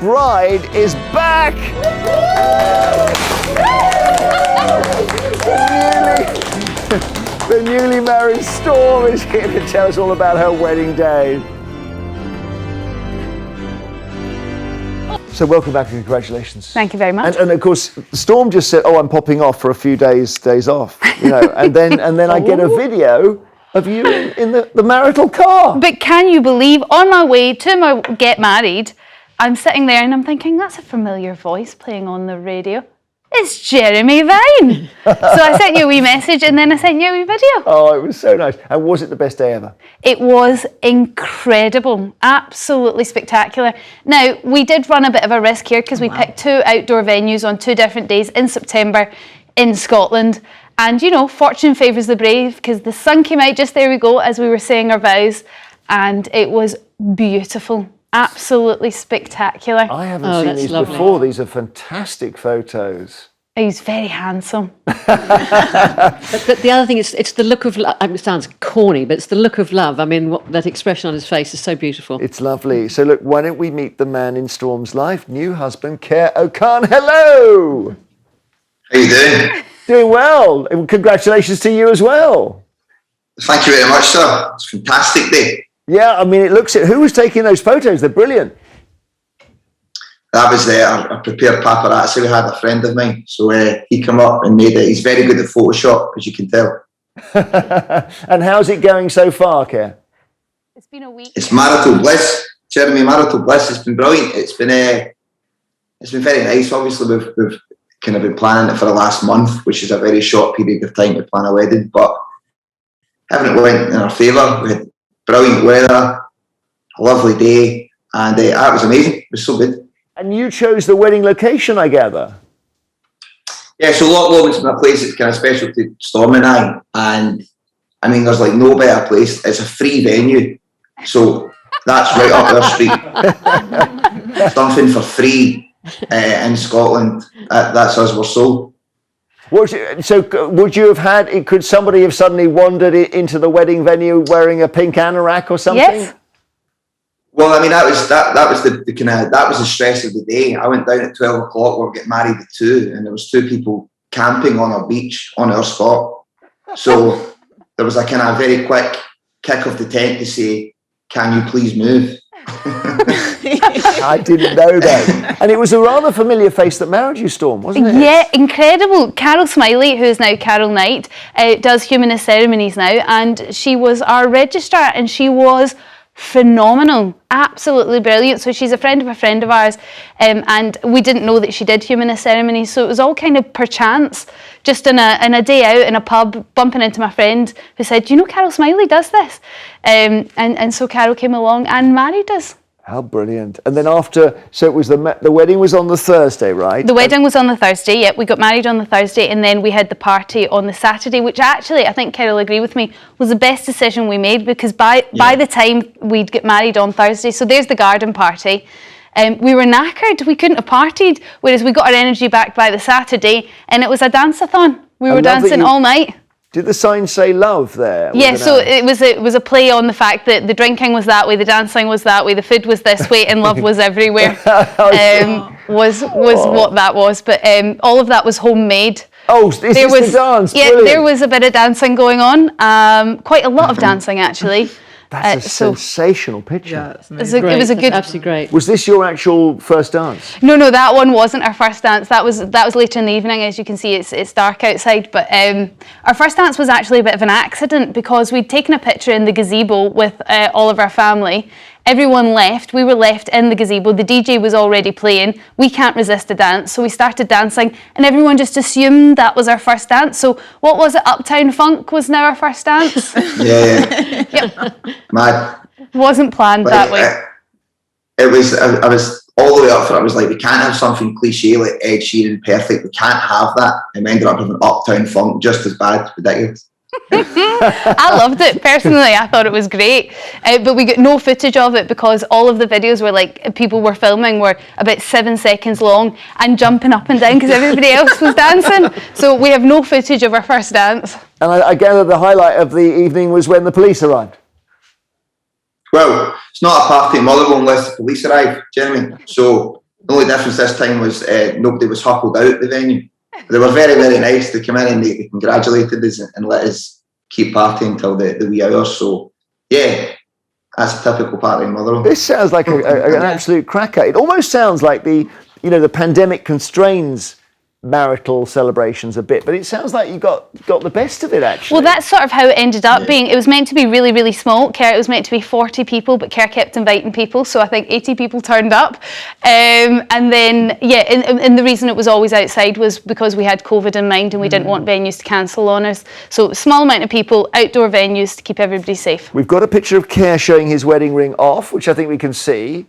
bride is back! The newly married Storm is here to tell us all about her wedding day. So welcome back and congratulations. Thank you very much. And of course, Storm just said, "Oh, I'm popping off for a few days off," you know, and then I get a video of you in the marital car. But can you believe, on my way to my get married, I'm sitting there and I'm thinking, that's a familiar voice playing on the radio. It's Jeremy Vine. So I sent you a wee message and then I sent you a wee video. Oh, it was so nice. And was it the best day ever? It was incredible. Absolutely spectacular. Now, we did run a bit of a risk here because we picked 2 outdoor venues on 2 different days in September in Scotland. And, you know, fortune favours the brave because the sun came out just there we go as we were saying our vows. And it was beautiful. Absolutely spectacular. I haven't seen these before. These are fantastic photos. He's very handsome. But the other thing is, it's the look of love. It sounds corny, but it's the look of love. I mean, that expression on his face is so beautiful. It's lovely. So look, why don't we meet the man in Storm's life, new husband, Kerr Okan. Hello! How you doing? Doing well. And congratulations to you as well. Thank you very much, sir. It's a fantastic day. Yeah, I mean, it looks at who was taking those photos. They're brilliant. That was a prepared paparazzi. We had a friend of mine, so he came up and made it. He's very good at Photoshop, as you can tell. And how's it going so far, Kerr? It's been a week. It's marital bliss, Jeremy. Marital bliss. It's been brilliant. It's been very nice. Obviously, we've kind of been planning it for the last month, which is a very short period of time to plan a wedding. But having it went in our favour. We had brilliant weather, a lovely day, and it was amazing. It was so good. And you chose the wedding location, I gather. Yeah, so Loch Lomond's a place that's kind of special to Storm and I. And I mean, there's like no better place. It's a free venue. So that's right up our street. Something for free in Scotland. That's us, we're sold. So would you have had, could somebody have suddenly wandered into the wedding venue wearing a pink anorak or something? Yes. Well, I mean, that was the stress of the day. I went down at 12 o'clock. We were getting married at 2, and there was 2 people camping on our beach on our spot. So there was a kind of very quick kick of the tent to say, "Can you please move?" I didn't know that. And it was a rather familiar face that married you, Storm, wasn't it? Yeah, incredible. Carol Smillie, who is now Carol Knight, does humanist ceremonies now, and she was our registrar, and she was phenomenal, absolutely brilliant. So she's a friend of ours, and we didn't know that she did humanist ceremonies, so it was all kind of perchance, just in a day out in a pub, bumping into my friend who said, "Do you know Carol Smillie does this?" And so Carol came along and married us. How brilliant. And then after, so it was the wedding was on the Thursday, right? The wedding was on the Thursday, yep. We got married on the Thursday, and then we had the party on the Saturday, which actually, I think Carol will agree with me, was the best decision we made, because by the time we'd get married on Thursday, so there's the garden party, we were knackered, we couldn't have partied, whereas we got our energy back by the Saturday, and it was a dance-a-thon. We were dancing all night. Did the sign say love there? Yeah, so it was a play on the fact that the drinking was that way, the dancing was that way, the food was this way, and love was everywhere. Was what that was, but all of that was homemade. Oh, is this the dance? Yeah, Brilliant. there was a bit of dancing going on, quite a lot of dancing actually. That's a sensational picture. Yeah, it was a good. Absolutely great. Was this your actual first dance? No, that one wasn't our first dance. That was later in the evening. As you can see, it's dark outside. But our first dance was actually a bit of an accident, because we'd taken a picture in the gazebo with all of our family. Everyone left. We were left in the gazebo. The DJ was already playing. We can't resist a dance, so we started dancing, and everyone just assumed that was our first dance. So what was it? Uptown Funk was now our first dance. Yeah. Yep. Mad. Wasn't planned that way. It was. I was all the way up for it. I was like, we can't have something cliche like Ed Sheeran perfect. We can't have that. And we ended up with an Uptown Funk, just as bad. Ridiculous. I loved it personally. I thought it was great, but we got no footage of it because all of the videos were like people were filming were about 7 seconds long and jumping up and down because everybody else was dancing. So we have no footage of our first dance. And I gather the highlight of the evening was when the police arrived. Well, it's not a party mother unless the police arrive, Jeremy. So The only difference this time was nobody was huckled out the venue. They were very, very nice. They came in and they congratulated us and let us keep partying till the wee hours. So, yeah, that's a typical party in Motherwell. This sounds like an absolute cracker. It almost sounds like the pandemic constrains marital celebrations a bit, but it sounds like you got the best of it, actually. Well, that's sort of how it ended up being. It was meant to be really, really small. Kerr, it was meant to be 40 people, but Kerr kept inviting people, so I think 80 people turned up. And then, and the reason it was always outside was because we had COVID in mind and we didn't want venues to cancel on us. So small amount of people, outdoor venues to keep everybody safe. We've got a picture of Kerr showing his wedding ring off, which I think we can see.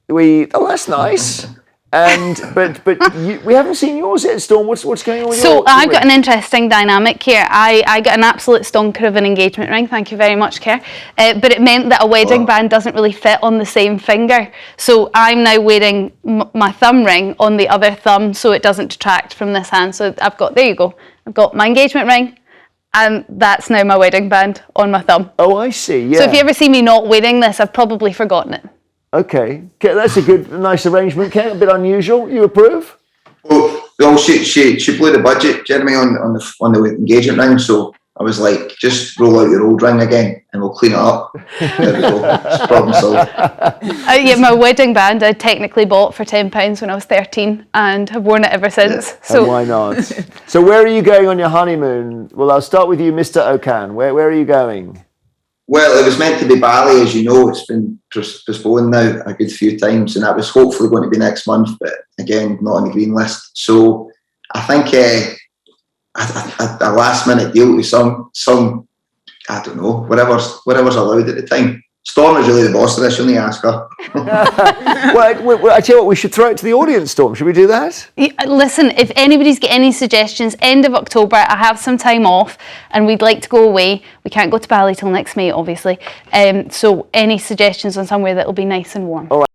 That's nice. But we haven't seen yours yet, Storm. What's going on with So your I've got ring? an interesting dynamic here. I got an absolute stonker of an engagement ring. Thank you very much, Kerr. But it meant that a wedding band doesn't really fit on the same finger. So I'm now wearing my thumb ring on the other thumb, so it doesn't detract from this hand. So there you go. I've got my engagement ring, and that's now my wedding band on my thumb. Oh, I see. Yeah. So if you ever see me not wearing this, I've probably forgotten it. Okay, that's a nice arrangement, Ken. A bit unusual. You approve? Well, she blew the budget, Jeremy, on the engagement ring. So I was like, just roll out your old ring again, and we'll clean it up. There we go. It's problem solved. My wedding band I technically bought for £10 when I was 13 and have worn it ever since. Yeah. So why not? So where are you going on your honeymoon? Well, I'll start with you, Mr. Okan. Where are you going? Well, it was meant to be Bali, as you know. It's been postponed now a good few times, and that was hopefully going to be next month, but again, not on the green list. So I think a last minute deal with some I don't know, whatever's allowed at the time. Storm is really the boss of this, you only ask her. Well, I tell you what, we should throw it to the audience, Storm. Should we do that? Listen, if anybody's got any suggestions, end of October, I have some time off and we'd like to go away. We can't go to Bali till next May, obviously. So any suggestions on somewhere that'll be nice and warm? All right.